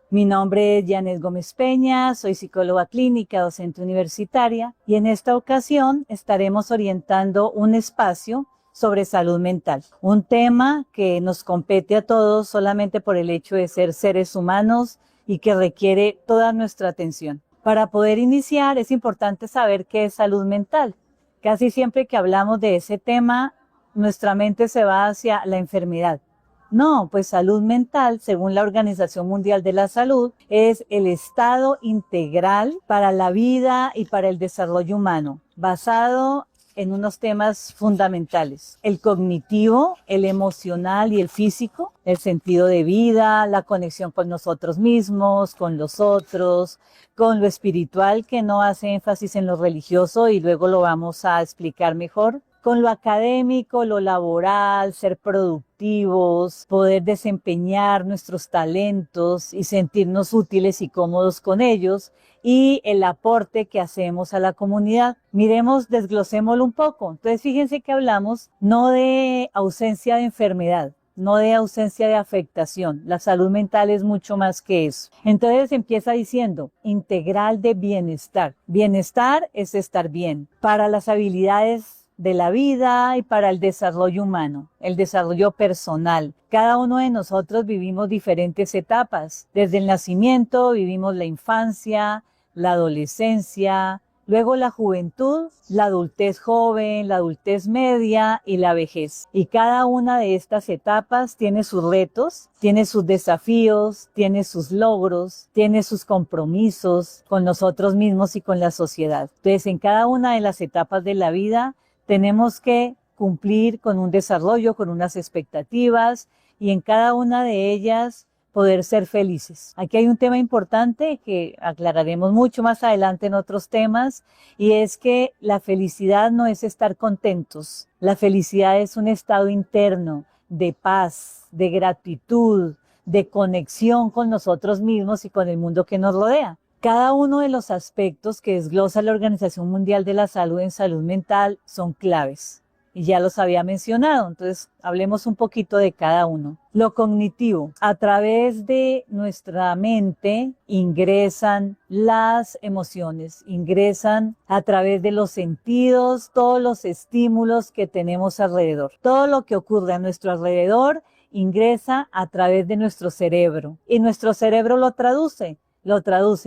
Mi nombre es Janet Gómez Peña, soy psicóloga clínica, docente universitaria y en esta ocasión estaremos orientando un espacio sobre salud mental, un tema que nos compete a todos solamente por el hecho de ser seres humanos y que requiere toda nuestra atención. Para poder iniciar es importante saber qué es salud mental. Casi siempre que hablamos de ese tema, nuestra mente se va hacia la enfermedad. No, pues salud mental, según la Organización Mundial de la Salud, es el estado integral para la vida y para el desarrollo humano, basado en unos temas fundamentales: el cognitivo, el emocional y el físico, el sentido de vida, la conexión con nosotros mismos, con los otros, con lo espiritual, que no hace énfasis en lo religioso y luego lo vamos a explicar mejor, con lo académico, lo laboral, ser productivos, poder desempeñar nuestros talentos y sentirnos útiles y cómodos con ellos, y el aporte que hacemos a la comunidad. Miremos, desglosémoslo un poco. Entonces, fíjense que hablamos no de ausencia de enfermedad, no de ausencia de afectación. La salud mental es mucho más que eso. Entonces empieza diciendo integral de bienestar. Bienestar es estar bien para las habilidades de la vida y para el desarrollo humano, el desarrollo personal. Cada uno de nosotros vivimos diferentes etapas. Desde el nacimiento vivimos la infancia, la adolescencia, luego la juventud, la adultez joven, la adultez media y la vejez. Y cada una de estas etapas tiene sus retos, tiene sus desafíos, tiene sus logros, tiene sus compromisos con nosotros mismos y con la sociedad. Entonces, en cada una de las etapas de la vida tenemos que cumplir con un desarrollo, con unas expectativas, y en cada una de ellas poder ser felices. Aquí hay un tema importante que aclararemos mucho más adelante en otros temas, y es que la felicidad no es estar contentos. La felicidad es un estado interno de paz, de gratitud, de conexión con nosotros mismos y con el mundo que nos rodea. Cada uno de los aspectos que desglosa la Organización Mundial de la Salud en salud mental son claves, y ya los había mencionado, entonces hablemos un poquito de cada uno. Lo cognitivo: a través de nuestra mente ingresan las emociones, ingresan a través de los sentidos todos los estímulos que tenemos alrededor. Todo lo que ocurre a nuestro alrededor ingresa a través de nuestro cerebro, y nuestro cerebro lo traduce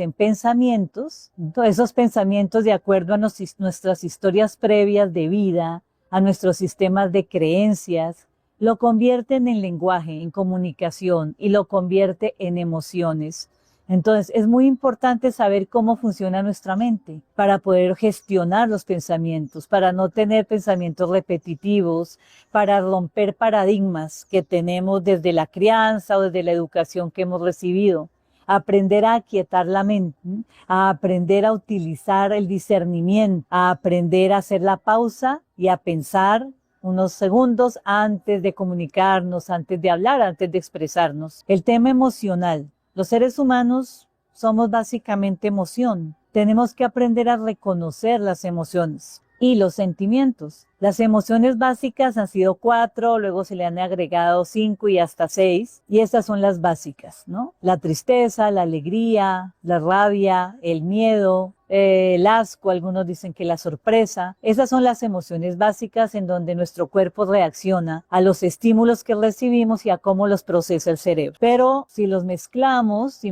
en pensamientos. Entonces, esos pensamientos, de acuerdo a nuestras historias previas de vida, a nuestros sistemas de creencias, lo convierten en lenguaje, en comunicación, y lo convierte en emociones. Entonces, es muy importante saber cómo funciona nuestra mente para poder gestionar los pensamientos, para no tener pensamientos repetitivos, para romper paradigmas que tenemos desde la crianza o desde la educación que hemos recibido. Aprender a aquietar la mente, a aprender a utilizar el discernimiento, a aprender a hacer la pausa y a pensar unos segundos antes de comunicarnos, antes de hablar, antes de expresarnos. El tema emocional. Los seres humanos somos básicamente emoción. Tenemos que aprender a reconocer las emociones y los sentimientos. Las emociones básicas han sido 4, luego se le han agregado 5 y hasta 6, y estas son las básicas, ¿no? La tristeza, la alegría, la rabia, el miedo, el asco, algunos dicen que la sorpresa. Esas son las emociones básicas en donde nuestro cuerpo reacciona a los estímulos que recibimos y a cómo los procesa el cerebro. Pero si mezclamos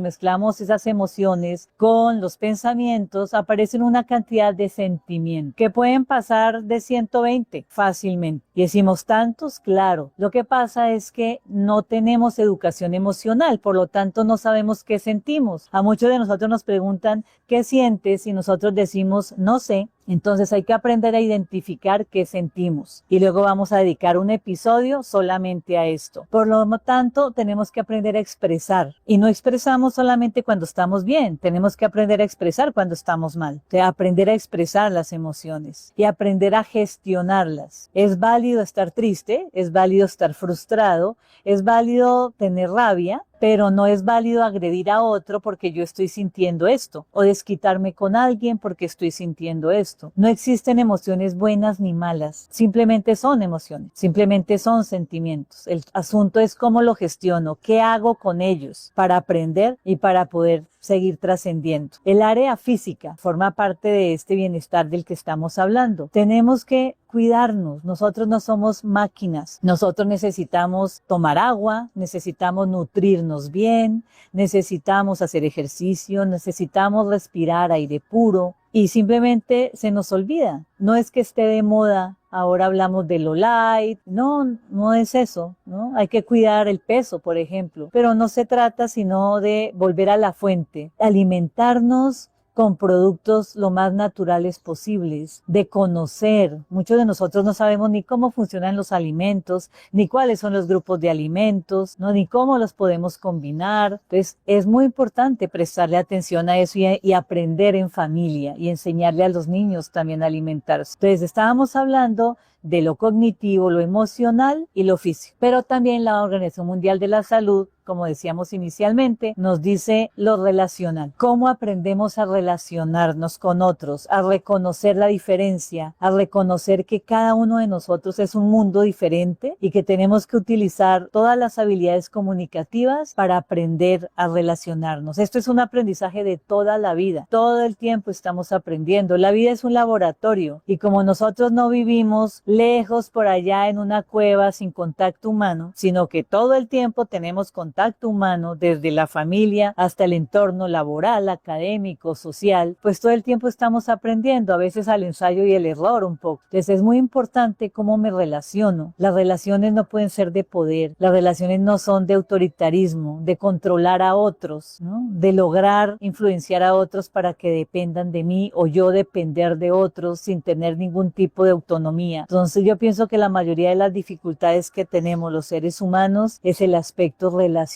esas emociones con los pensamientos, aparecen una cantidad de sentimientos que pueden pasar de 120 fácilmente. Y decimos, ¿tantos? Claro. Lo que pasa es que no tenemos educación emocional, por lo tanto no sabemos qué sentimos. A muchos de nosotros nos preguntan, ¿qué sientes? Y nosotros decimos, no sé. Entonces hay que aprender a identificar qué sentimos, y luego vamos a dedicar un episodio solamente a esto. Por lo tanto, tenemos que aprender a expresar, y no expresamos solamente cuando estamos bien, tenemos que aprender a expresar cuando estamos mal, aprender a expresar las emociones y aprender a gestionarlas. Es válido estar triste, es válido estar frustrado, es válido tener rabia, pero no es válido agredir a otro porque yo estoy sintiendo esto, o desquitarme con alguien porque estoy sintiendo esto. esto. No existen emociones buenas ni malas, simplemente son emociones, simplemente son sentimientos. El asunto es cómo lo gestiono, qué hago con ellos para aprender y para poder seguir trascendiendo. El área física forma parte de este bienestar del que estamos hablando. Tenemos que cuidarnos. Nosotros no somos máquinas. Nosotros necesitamos tomar agua, necesitamos nutrirnos bien, necesitamos hacer ejercicio, necesitamos respirar aire puro y simplemente se nos olvida. No es que esté de moda. Ahora hablamos de lo light. No es eso, ¿no? Hay que cuidar el peso, por ejemplo. Pero no se trata sino de volver a la fuente, alimentarnos con productos lo más naturales posibles, de conocer. Muchos de nosotros no sabemos ni cómo funcionan los alimentos, ni cuáles son los grupos de alimentos, ¿no? Ni cómo los podemos combinar. Entonces, es muy importante prestarle atención a eso y aprender en familia y enseñarle a los niños también a alimentarse. Entonces, estábamos hablando de lo cognitivo, lo emocional y lo físico. Pero también la Organización Mundial de la Salud, como decíamos inicialmente, nos dice lo relacional. Cómo aprendemos a relacionarnos con otros, a reconocer la diferencia, a reconocer que cada uno de nosotros es un mundo diferente y que tenemos que utilizar todas las habilidades comunicativas para aprender a relacionarnos. Esto es un aprendizaje de toda la vida. Todo el tiempo estamos aprendiendo. La vida es un laboratorio y como nosotros no vivimos lejos por allá en una cueva sin contacto humano, sino que todo el tiempo tenemos contacto humano desde la familia hasta el entorno laboral, académico, social, pues todo el tiempo estamos aprendiendo, a veces al ensayo y el error un poco. Entonces es muy importante cómo me relaciono. Las relaciones no pueden ser de poder, las relaciones no son de autoritarismo, de controlar a otros, ¿no? De lograr influenciar a otros para que dependan de mí o yo depender de otros sin tener ningún tipo de autonomía. Entonces yo pienso que la mayoría de las dificultades que tenemos los seres humanos es el aspecto relacional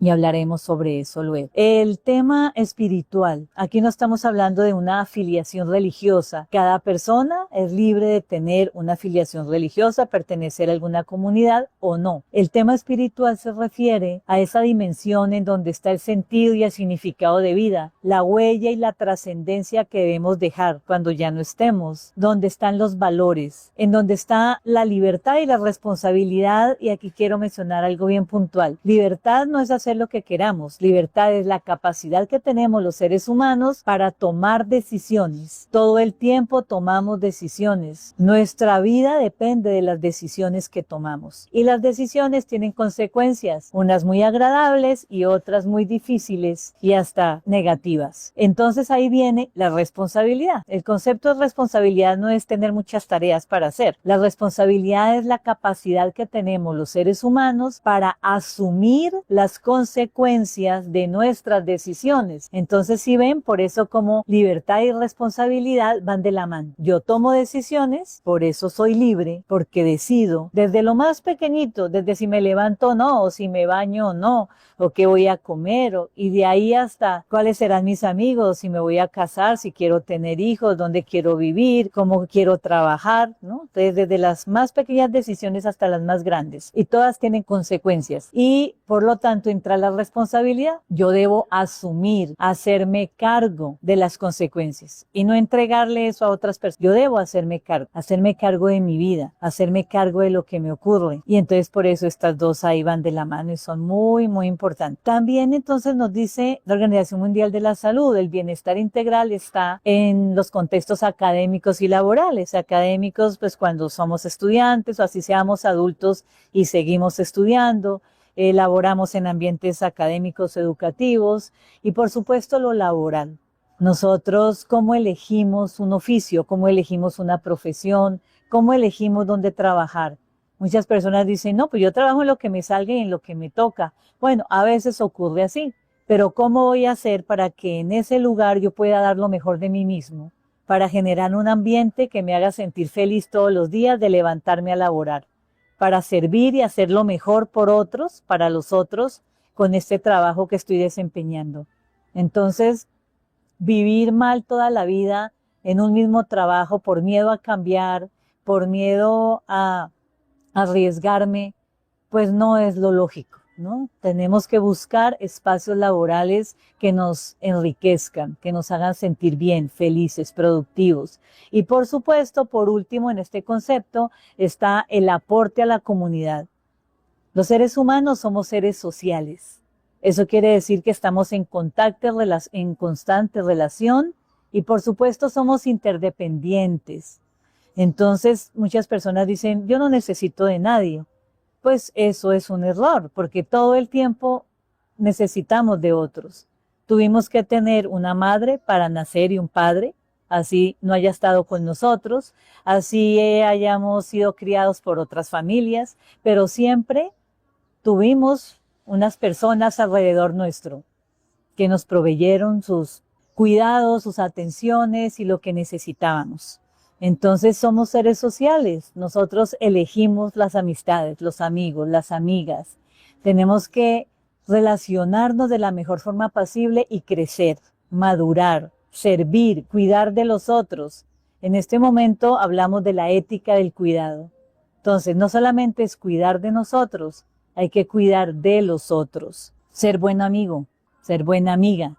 y hablaremos sobre eso luego. El tema espiritual. Aquí no estamos hablando de una afiliación religiosa. Cada persona es libre de tener una afiliación religiosa, pertenecer a alguna comunidad o no. El tema espiritual se refiere a esa dimensión en donde está el sentido y el significado de vida, la huella y la trascendencia que debemos dejar cuando ya no estemos, donde están los valores, en donde está la libertad y la responsabilidad, y aquí quiero mencionar algo bien puntual. Libertad no es hacer lo que queramos, libertad es la capacidad que tenemos los seres humanos para tomar decisiones. Todo el tiempo tomamos decisiones. Nuestra vida depende de las decisiones que tomamos y las decisiones tienen consecuencias, unas muy agradables y otras muy difíciles y hasta negativas. Entonces ahí viene la responsabilidad. El concepto de responsabilidad no es tener muchas tareas para hacer. La responsabilidad es la capacidad que tenemos los seres humanos para asumir las consecuencias de nuestras decisiones. Entonces, si ven, por eso como libertad y responsabilidad van de la mano. Yo tomo decisiones, por eso soy libre, porque decido desde lo más pequeñito, desde si me levanto o no, o si me baño o no, o qué voy a comer, y de ahí hasta cuáles serán mis amigos, si me voy a casar, si quiero tener hijos, dónde quiero vivir, cómo quiero trabajar, ¿no? Entonces, desde las más pequeñas decisiones hasta las más grandes, y todas tienen consecuencias, y por lo tanto entra la responsabilidad. Yo debo asumir, hacerme cargo de las consecuencias, y no entregarle eso a otras personas. Yo debo hacerme cargo de mi vida, hacerme cargo de lo que me ocurre, y entonces por eso estas dos ahí van de la mano y son muy, muy importantes. También entonces nos dice la Organización Mundial de la Salud, el bienestar integral está en los contextos académicos y laborales. Académicos, pues cuando somos estudiantes o así seamos adultos y seguimos estudiando, laboramos en ambientes académicos educativos y por supuesto lo laboral. Nosotros, ¿cómo elegimos un oficio? ¿Cómo elegimos una profesión? ¿Cómo elegimos dónde trabajar? Muchas personas dicen, no, pues yo trabajo en lo que me salga y en lo que me toca. Bueno, a veces ocurre así, pero ¿cómo voy a hacer para que en ese lugar yo pueda dar lo mejor de mí mismo? Para generar un ambiente que me haga sentir feliz todos los días de levantarme a laborar, para servir y hacer lo mejor por otros, para los otros, con este trabajo que estoy desempeñando. Entonces, vivir mal toda la vida en un mismo trabajo por miedo a cambiar, por miedo a arriesgarme, pues no es lo lógico. ¿no? Tenemos que buscar espacios laborales que nos enriquezcan, que nos hagan sentir bien, felices, productivos. Y por supuesto, por último, en este concepto está el aporte a la comunidad. Los seres humanos somos seres sociales. Eso quiere decir que estamos en constante relación y por supuesto somos interdependientes. Entonces muchas personas dicen, yo no necesito de nadie. Pues eso es un error, porque todo el tiempo necesitamos de otros. Tuvimos que tener una madre para nacer y un padre, así no haya estado con nosotros, así hayamos sido criados por otras familias, pero siempre tuvimos unas personas alrededor nuestro que nos proveyeron sus cuidados, sus atenciones y lo que necesitábamos. Entonces somos seres sociales, nosotros elegimos las amistades, los amigos, las amigas. Tenemos que relacionarnos de la mejor forma posible y crecer, madurar, servir, cuidar de los otros. En este momento hablamos de la ética del cuidado. Entonces no solamente es cuidar de nosotros, hay que cuidar de los otros. Ser buen amigo, ser buena amiga,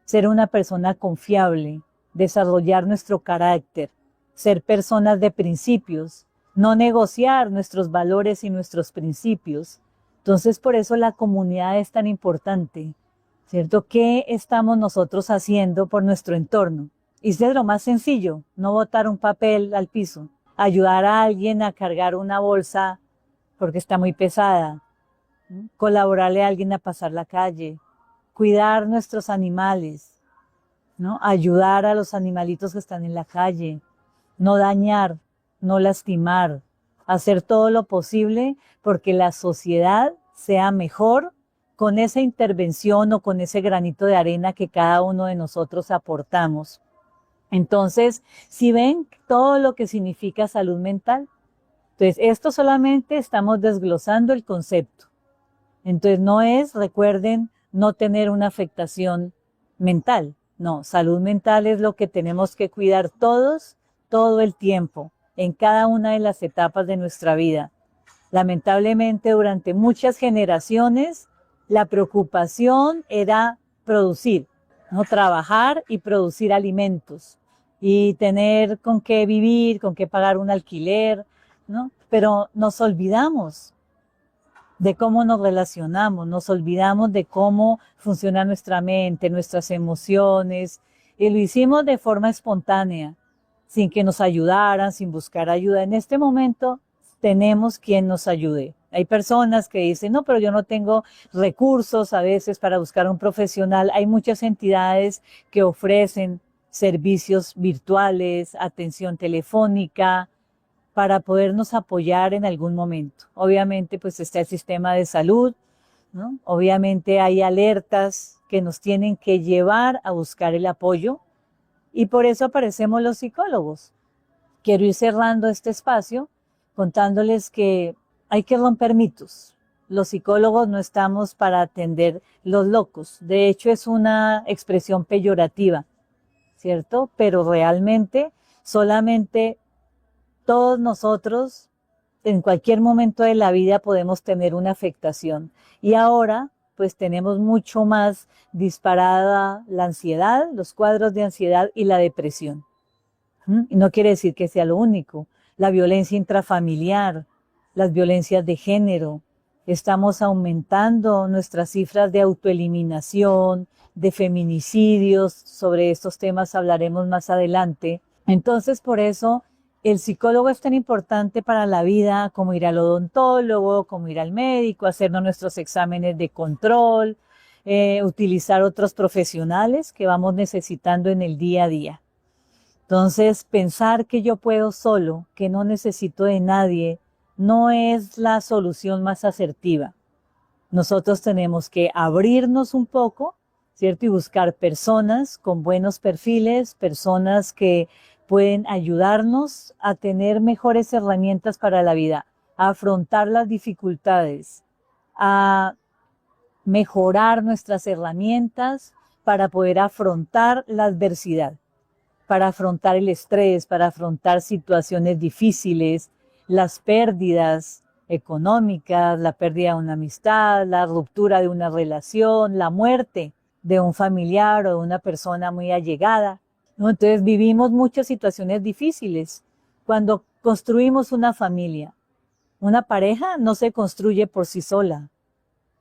ser una persona confiable, desarrollar nuestro carácter, ser personas de principios, no negociar nuestros valores y nuestros principios. Entonces, por eso la comunidad es tan importante, ¿cierto? ¿Qué estamos nosotros haciendo por nuestro entorno? Y es lo más sencillo, no botar un papel al piso, ayudar a alguien a cargar una bolsa porque está muy pesada, colaborarle a alguien a pasar la calle, cuidar nuestros animales, ¿no? Ayudar a los animalitos que están en la calle, no dañar, no lastimar, hacer todo lo posible porque la sociedad sea mejor con esa intervención o con ese granito de arena que cada uno de nosotros aportamos. Entonces, si ven todo lo que significa salud mental, entonces esto solamente estamos desglosando el concepto. Entonces no es, recuerden, no tener una afectación mental. No, salud mental es lo que tenemos que cuidar todos, todo el tiempo, en cada una de las etapas de nuestra vida. Lamentablemente, durante muchas generaciones, la preocupación era producir, ¿no? Trabajar y producir alimentos y tener con qué vivir, con qué pagar un alquiler, ¿no? Pero nos olvidamos de cómo nos relacionamos, nos olvidamos de cómo funciona nuestra mente, nuestras emociones, y lo hicimos de forma espontánea, sin que nos ayudaran, sin buscar ayuda. En este momento tenemos quien nos ayude. Hay personas que dicen, no, pero yo no tengo recursos a veces para buscar un profesional. Hay muchas entidades que ofrecen servicios virtuales, atención telefónica, para podernos apoyar en algún momento. Obviamente, pues está el sistema de salud, ¿no? Obviamente hay alertas que nos tienen que llevar a buscar el apoyo y por eso aparecemos los psicólogos. Quiero ir cerrando este espacio contándoles que hay que romper mitos. Los psicólogos no estamos para atender los locos. De hecho, es una expresión peyorativa, ¿cierto? Pero realmente solamente todos nosotros en cualquier momento de la vida podemos tener una afectación. Y ahora pues tenemos mucho más disparada la ansiedad, los cuadros de ansiedad y la depresión. Y no quiere decir que sea lo único. La violencia intrafamiliar, las violencias de género. Estamos aumentando nuestras cifras de autoeliminación, de feminicidios. Sobre estos temas hablaremos más adelante. Entonces, por eso el psicólogo es tan importante para la vida como ir al odontólogo, como ir al médico, hacernos nuestros exámenes de control, utilizar otros profesionales que vamos necesitando en el día a día. Entonces, pensar que yo puedo solo, que no necesito de nadie, no es la solución más asertiva. Nosotros tenemos que abrirnos un poco, ¿cierto? Y buscar personas con buenos perfiles, personas que pueden ayudarnos a tener mejores herramientas para la vida, a afrontar las dificultades, a mejorar nuestras herramientas para poder afrontar la adversidad, para afrontar el estrés, para afrontar situaciones difíciles, las pérdidas, económicas, la pérdida de una amistad, la ruptura de una relación, la muerte de un familiar o de una persona muy allegada, ¿no? Entonces vivimos muchas situaciones difíciles. Cuando construimos una familia, una pareja no se construye por sí sola,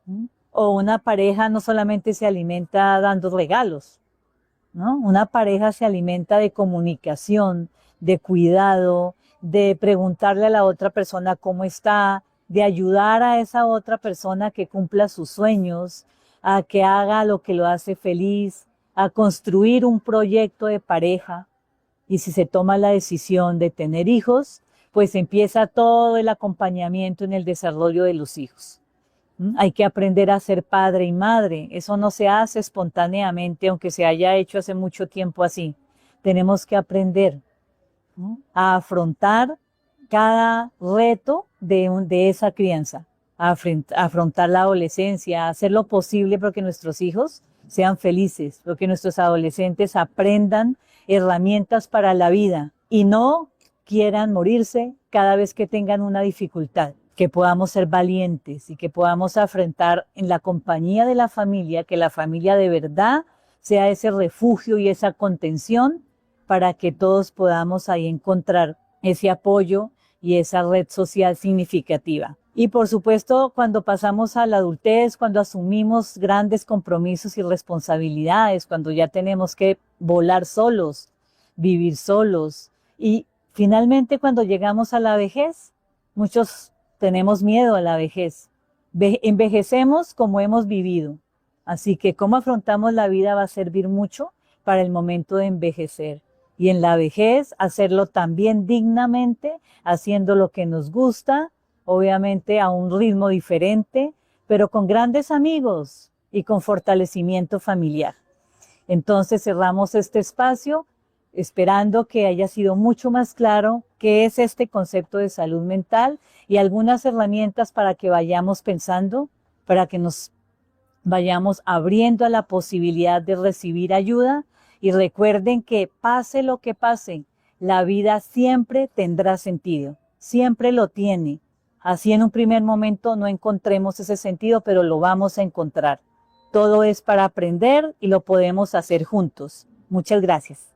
¿no? O una pareja no solamente se alimenta dando regalos, ¿no? Una pareja se alimenta de comunicación, de cuidado, de preguntarle a la otra persona cómo está, de ayudar a esa otra persona a que cumpla sus sueños, a que haga lo que lo hace feliz, a construir un proyecto de pareja. Y si se toma la decisión de tener hijos, pues empieza todo el acompañamiento en el desarrollo de los hijos. Hay que aprender a ser padre y madre. Eso no se hace espontáneamente, aunque se haya hecho hace mucho tiempo así. Tenemos que aprender, ¿no?, a afrontar cada reto de esa crianza, a afrontar la adolescencia, a hacer lo posible porque nuestros hijos sean felices, porque nuestros adolescentes aprendan herramientas para la vida y no quieran morirse cada vez que tengan una dificultad. Que podamos ser valientes y que podamos afrontar en la compañía de la familia, que la familia de verdad sea ese refugio y esa contención para que todos podamos ahí encontrar ese apoyo y esa red social significativa. Y por supuesto, cuando pasamos a la adultez, cuando asumimos grandes compromisos y responsabilidades, cuando ya tenemos que volar solos, vivir solos, y finalmente cuando llegamos a la vejez, muchos tenemos miedo a la vejez. Envejecemos como hemos vivido. Así que cómo afrontamos la vida va a servir mucho para el momento de envejecer. Y en la vejez hacerlo también dignamente, haciendo lo que nos gusta, obviamente a un ritmo diferente, pero con grandes amigos y con fortalecimiento familiar. Entonces cerramos este espacio esperando que haya sido mucho más claro qué es este concepto de salud mental y algunas herramientas para que vayamos pensando, para que nos vayamos abriendo a la posibilidad de recibir ayuda. Y recuerden que pase lo que pase, la vida siempre tendrá sentido, siempre lo tiene. Así en un primer momento no encontremos ese sentido, pero lo vamos a encontrar. Todo es para aprender y lo podemos hacer juntos. Muchas gracias.